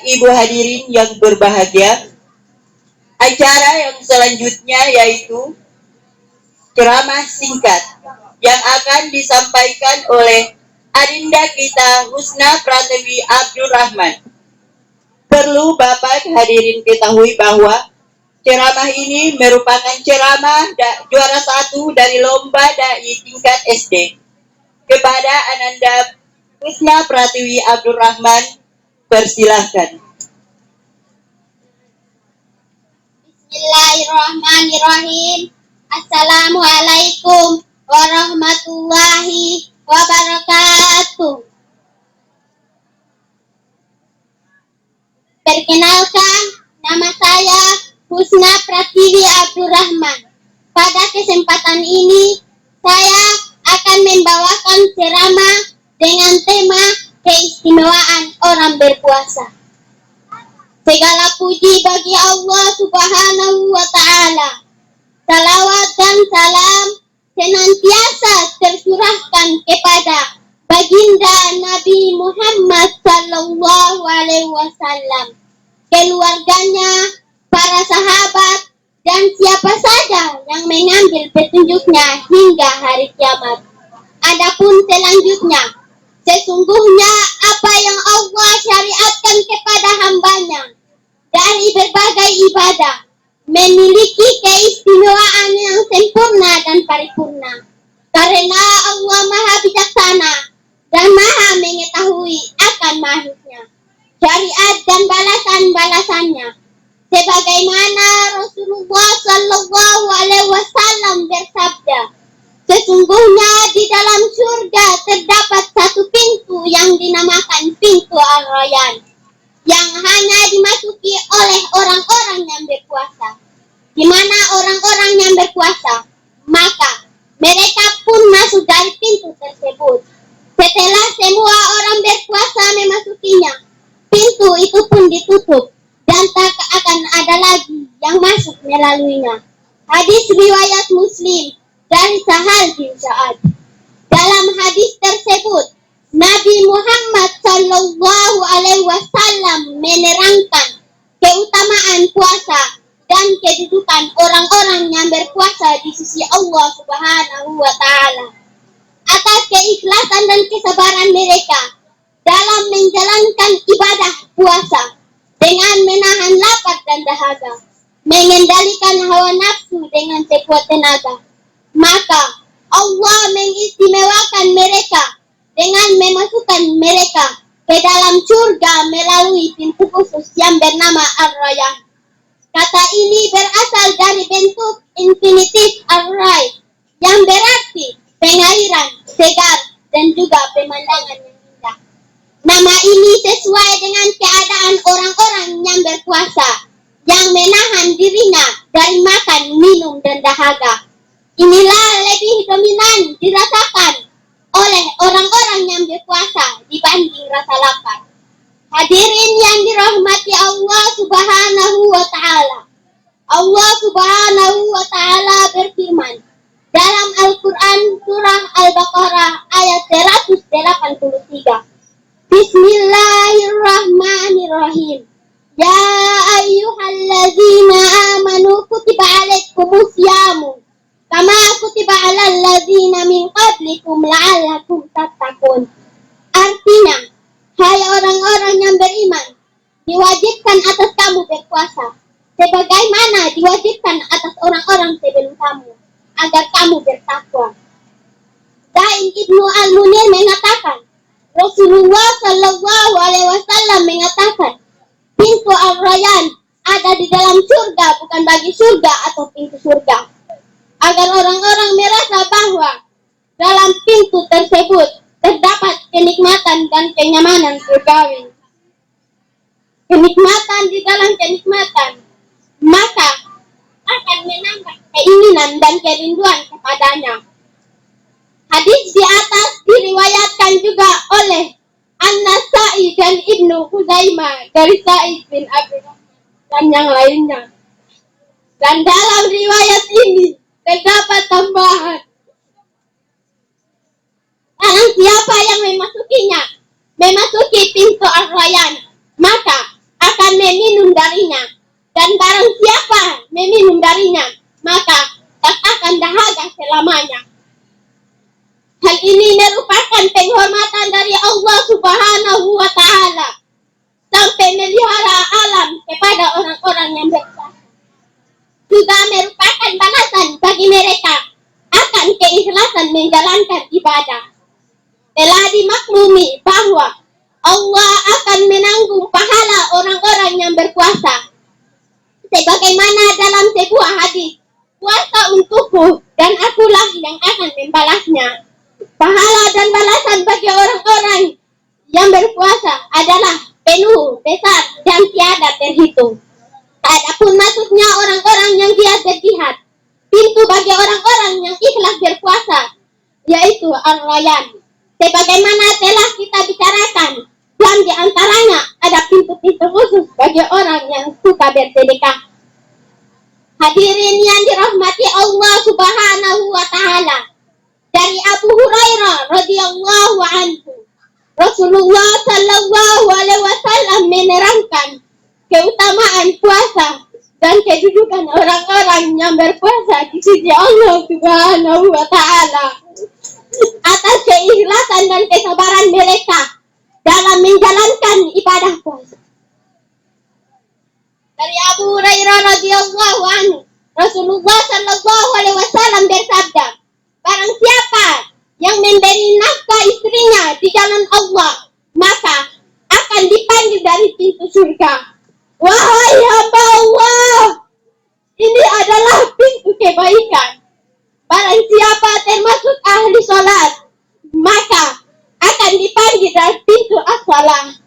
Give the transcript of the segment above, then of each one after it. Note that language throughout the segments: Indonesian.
Ibu hadirin yang berbahagia, acara yang selanjutnya yaitu ceramah singkat yang akan disampaikan oleh Adinda kita Husna Pratiwi Abdurrahman. Perlu Bapak hadirin ketahui bahwa ceramah ini merupakan ceramah juara 1 dari lomba dai tingkat SD. Kepada Ananda Husna Pratiwi Abdurrahman, persilahkan. Bismillahirrahmanirrahim. Assalamualaikum warahmatullahi wabarakatuh. Perkenalkan, nama saya Husna Pratiwi Abdurrahman. Pada kesempatan ini, saya akan membawakan ceramah dengan tema keistimewaan orang berpuasa. Segala puji bagi Allah Subhanahu wa Ta'ala. Salawat dan salam senantiasa tercurahkan kepada baginda Nabi Muhammad Sallallahu Alaihi Wasallam, keluarganya, para sahabat, dan siapa saja yang mengambil petunjuknya hingga hari kiamat. Adapun selanjutnya, sesungguhnya apa yang Allah syariatkan kepada hambanya dari berbagai ibadah memiliki keistimewaan yang sempurna dan paripurna, karena Allah Maha Bijaksana dan Maha mengetahui akan makhluknya, syariat dan balasan-balasannya, sebagaimana Rasulullah Sallallahu Alaihi Wasallam bersabda, sesungguhnya di dalam surga terdapat satu pintu yang dinamakan pintu Ar-Rayyan, yang hanya dimasuki oleh orang-orang yang berpuasa. Di mana orang-orang yang berpuasa, maka mereka pun masuk dari pintu tersebut. Setelah semua orang berpuasa memasukinya, pintu itu pun ditutup dan tak akan ada lagi yang masuk melaluinya. Hadis riwayat Muslim dari Sahal bin Sa'ad. Dalam hadis tersebut, Nabi Muhammad Sallallahu Alaihi Wasallam menerangkan keutamaan puasa dan kedudukan orang-orang yang berpuasa di sisi Allah Subhanahu wa Ta'ala atas keikhlasan dan kesabaran mereka dalam menjalankan ibadah puasa dengan menahan lapar dan dahaga, mengendalikan hawa nafsu dengan sekuat tenaga. Maka Allah mengistimewakan mereka dengan memasukkan mereka ke dalam surga melalui pintu khusus yang bernama Ar-Rayyan. Kata ini berasal dari bentuk infinitif Ar-Ray yang berarti pengairan, segar, dan juga pemandangan yang indah. Nama ini sesuai dengan keadaan orang-orang yang berpuasa yang menahan dirinya dari makan, minum, dan dahaga. Inilah lebih dominan dirasakan oleh orang-orang yang berpuasa dibanding rasa lapar. Hadirin yang dirahmati Allah Subhanahu wa Ta'ala. Allah Subhanahu wa Ta'ala berfirman dalam Al-Quran surah Al-Baqarah ayat 183. Bismillahirrahmanirrahim. Ya ayyuhalladzina amanu kutiba alaikumus syamu kama kutiba alal ladzina min qablikum la'allakum tattaqun. Artinya, hai orang-orang yang beriman, diwajibkan atas kamu berpuasa sebagaimana diwajibkan atas orang-orang sebelum kamu agar kamu bertakwa. Dan Ibnu Al-Munir mengatakan, Rasulullah Sallallahu Alaihi Wasallam mengatakan, pintu Ar-Rayyan ada di dalam surga bukan bagi surga atau pintu surga, agar orang-orang merasa bahwa dalam pintu tersebut terdapat kenikmatan dan kenyamanan surgawi. Kenikmatan di dalam kenikmatan, maka akan menambah keinginan dan kerinduan kepadanya. Hadis di atas diriwayatkan juga oleh An-Nasa'i dan Ibnu Khuzaimah dari Sa'id bin Abdurrahman dan yang lainnya. Dan dalam riwayat ini terdapat tambahan, siapa yang memasuki pintu Ar-Rayyan, maka pemelihara alam kepada orang-orang yang berkuasa. Juga merupakan balasan bagi mereka akan keikhlasan menjalankan ibadah. Telah dimaklumi bahwa Allah akan menanggung pahala orang-orang yang berpuasa. Sebagaimana dalam sebuah hadis, puasa untukku dan akulah yang akan membalasnya. Pahala dan balasan bagi orang-orang yang berpuasa adalah penuh, besar, dan tiada terhitung. Adapun maksudnya orang-orang yang giat berjihad, pintu bagi orang-orang yang ikhlas berpuasa, yaitu Ar-Rayyan. Sebagaimana telah kita bicarakan, dan di antaranya ada pintu-pintu khusus bagi orang yang suka bersedekah. Hadirin yang dirahmati Allah Subhanahu wa Ta'ala, dari Abu Hurairah radhiyallahu anhu, Rasulullah sallallahu alaihi wasallam menerangkan keutamaan puasa dan kedudukan orang-orang yang berpuasa di sisi Allah Subhanahu wa Ta'ala atas keikhlasan dan kesabaran mereka dalam menjalankan ibadah puasa. Dari Abu Hurairah radhiyallahu anhu, Rasulullah sallallahu alaihi wasallam bersabda, barang siapa yang memberi nafkah istrinya di jalan Allah, maka akan dipanggil dari pintu surga. Wahai hamba Allah, ini adalah pintu kebaikan. Barang siapa termasuk ahli sholat, maka akan dipanggil dari pintu as-salah.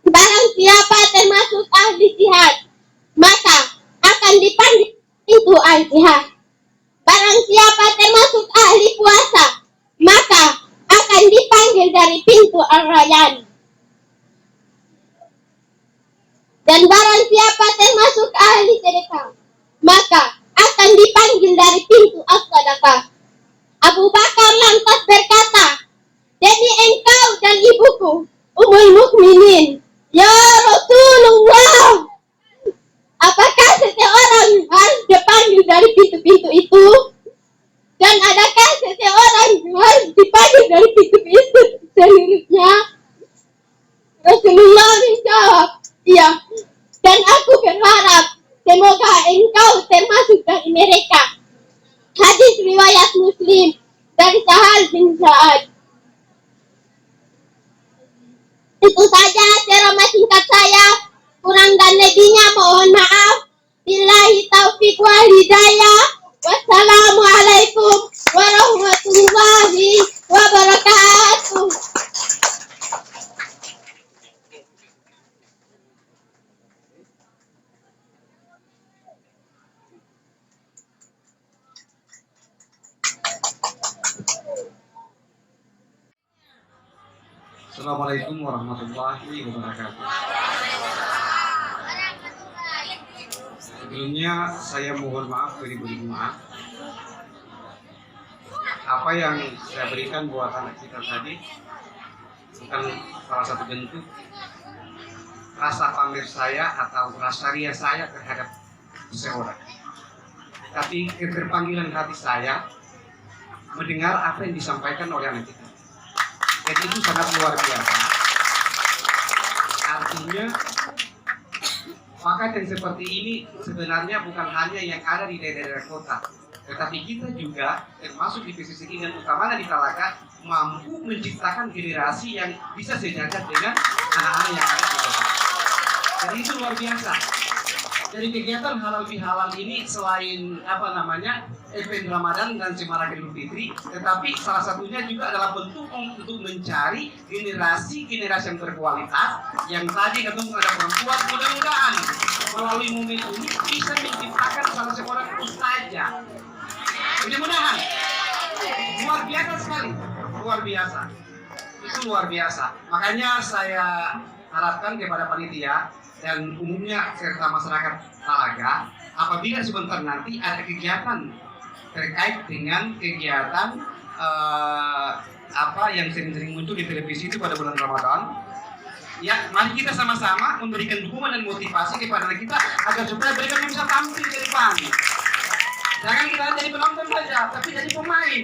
Barang siapa termasuk ahli jihad, maka akan dipanggil pintu al-jihad. Barang siapa termasuk ahli puasa, maka akan dipanggil dari pintu Ar-Rayyan. Dan barang siapa termasuk ahli sedekah, maka akan dipanggil dari pintu as-sadaqah. Abu Bakar lantas berkata, demi engkau dan ibuku, Ummul Mukminin, ya Rasulullah, apakah seseorang harus dipanggil dari pintu-pintu itu? Dan adakah seseorang harus dipanggil dari pintu-pintu seluruhnya? Rasulullah menjawab, iya. Dan aku berharap semoga engkau termasuk dari mereka. Hadis riwayat Muslim dari Sahal bin Sa'ad. Itu saja ceramah singkat saya. Kurang dan lebihnya mohon maaf. Billahi taufiq wal hidayah. Wassalamualaikum warahmatullahi wabarakatuh. Assalamualaikum warahmatullahi wabarakatuh. Sebelumnya saya mohon maaf beribu-ribu maaf. Apa yang saya berikan buat anak kita tadi bukan salah satu bentuk rasa pamer saya atau rasa ria saya terhadap seseorang, tapi keterpanggilan hati saya mendengar apa yang disampaikan oleh anak kita. Jadi itu sangat luar biasa. Artinya paket yang seperti ini sebenarnya bukan hanya yang ada di daerah kota, tetapi kita juga termasuk di pesisir dan utamanya di Talaga mampu menciptakan generasi yang bisa sejajar dengan anak-anak yang ada di kota. Jadi itu luar biasa. Jadi kegiatan halal bihalal ini selain event Ramadan dan Semarak Idul Fitri, tetapi salah satunya juga adalah bentuk untuk mencari generasi yang berkualitas, yang tadi ketemu ada perempuan. Mudah-mudahan melalui momen ini bisa menciptakan salah seorang ustazah. Mudah-mudahan luar biasa sekali, luar biasa. Itu luar biasa. Makanya saya harapkan kepada panitia dan umumnya serta masyarakat Talaga, apabila sebentar nanti ada kegiatan terkait dengan kegiatan yang sering-sering muncul di televisi itu pada bulan Ramadan, ya mari kita sama-sama memberikan dukungan dan motivasi kepada kita agar supaya mereka bisa tampil di depan. Jangan kita jadi penonton saja, tapi jadi pemain.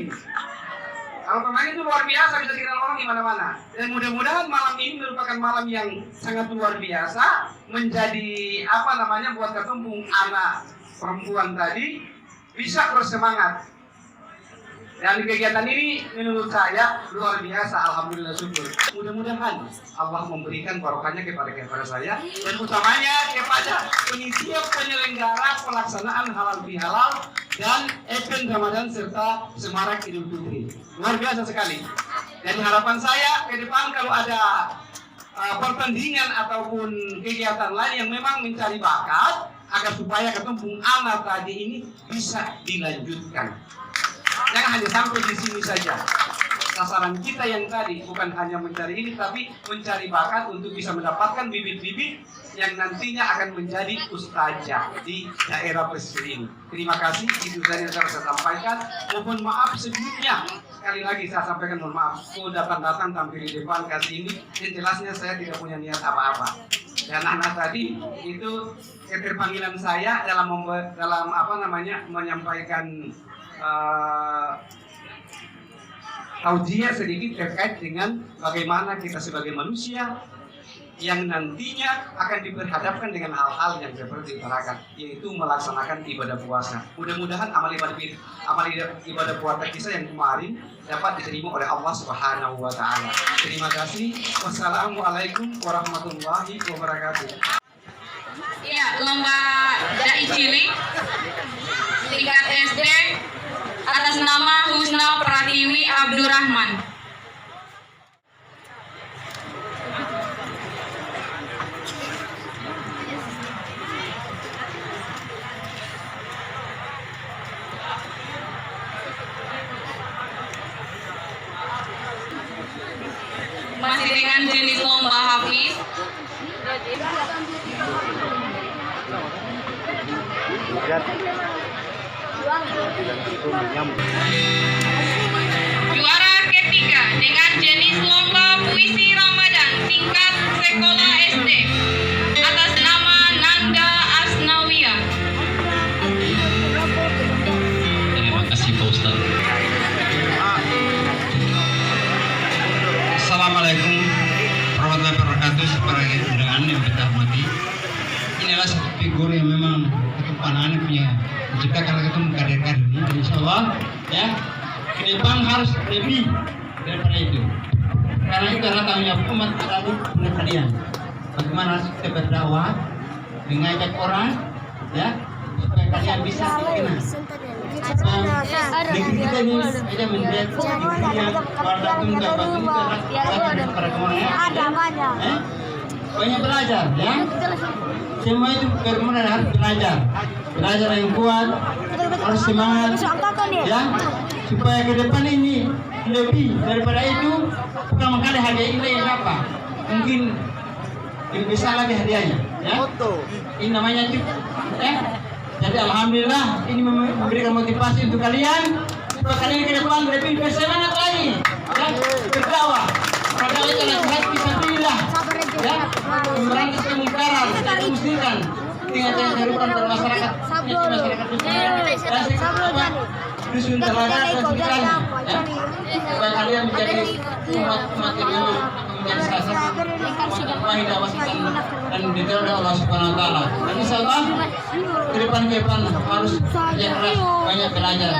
Kalau pemain itu luar biasa, bisa dikenal orang di mana-mana. Dan mudah-mudahan malam ini merupakan makan malam yang sangat luar biasa, menjadi buat ketumpung anak perempuan tadi bisa bersemangat. Dan kegiatan ini menurut saya luar biasa, alhamdulillah syukur. Mudah-mudahan Allah memberikan barokahnya kepada saya dan utamanya kepada penitia penyelenggara pelaksanaan halal bihalal dan event Ramadan serta Semarak Idul Fitri. Luar biasa sekali. Dan harapan saya ke depan kalau ada pertandingan ataupun kegiatan lain yang memang mencari bakat agar supaya ketumpung anak tadi ini bisa dilanjutkan. Jangan hanya sampai di sini saja. Sasaran kita yang tadi bukan hanya mencari ini, tapi mencari bakat untuk bisa mendapatkan bibit-bibit yang nantinya akan menjadi ustazah di daerah pesisir ini. Terima kasih, itu saja yang saya sampaikan. Mohon maaf sebelumnya. Sekali lagi saya sampaikan mohon maaf. Saya datang tampil di depan kasih ini, dan jelasnya saya tidak punya niat apa-apa. Dan anak tadi itu keterpanggilan saya dalam menyampaikan tausiah sedikit terkait dengan bagaimana kita sebagai manusia yang nantinya akan diperhadapkan dengan hal-hal yang seperti diterakan, yaitu melaksanakan ibadah puasa. Mudah-mudahan amal ibadah puasa kita yang kemarin dapat diterima oleh Allah Subhanahu wa taala. Terima kasih. Wassalamualaikum warahmatullahi wabarakatuh. Iya, lomba dai cilik tingkat SD atas nama Husna Pratiwi Abdurrahman. Masih dengan jenis lomba Hafiz. Juara ketiga dengan jenis lomba puisi Ramadan tingkat sekolah SD atas nama Nanda Asnawiyah. Terima kasih Pak Ustaz. Assalamualaikum warahmatullahi wabarakatuh. Sebagai undangan yang kita hormati, inilah satu figur yang memang ketumpahan punya menciptakan kader-kader ini. Insya Allah ya ke depan harus lebih daripada itu, karena itu adalah tanggung jawab umat kepada kalian. Bagaimana harus kita berdakwah, mengajak orang ya supaya kalian bisa dikenal. Negeri kita ini aja melihat negerinya wardatum kabatum para kemana banyak belajar ya. Semua itu kemudian harus belajar yang kuat, harus semangat ya, supaya ke depan ini lebih daripada itu. Pertama kali hadiah ini apa? Mungkin lebih besar lagi hadiahnya ya. Ini namanya cukup ya. Jadi alhamdulillah ini memberikan motivasi untuk kalian supaya kalian ke depan lebih bersemangat lagi ya, berdakwah. Padahal itu nasihat fisabilillah ya, memberantas kemungkaran dan kemusyrikan dengan kehidupan bermasyarakat dusun telaga dan sebagainya ya, supaya kalian menjadi umat yang memang menjadi salah satu wahidah wasitan dan diterima Allah Subhanahu wa taala. Dan insyaallah ke depan harus kerja keras, banyak belajar,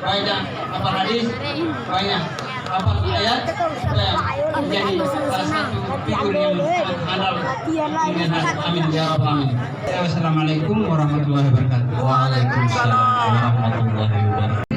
banyak hafal hadis, banyak hafal ayat supaya menjadi salah satu figur yang handal. Amin ya rabbal alamin. Wassalamualaikum warahmatullahi wabarakatuh. Waalaikumsalam warahmatullahi wabarakatuh.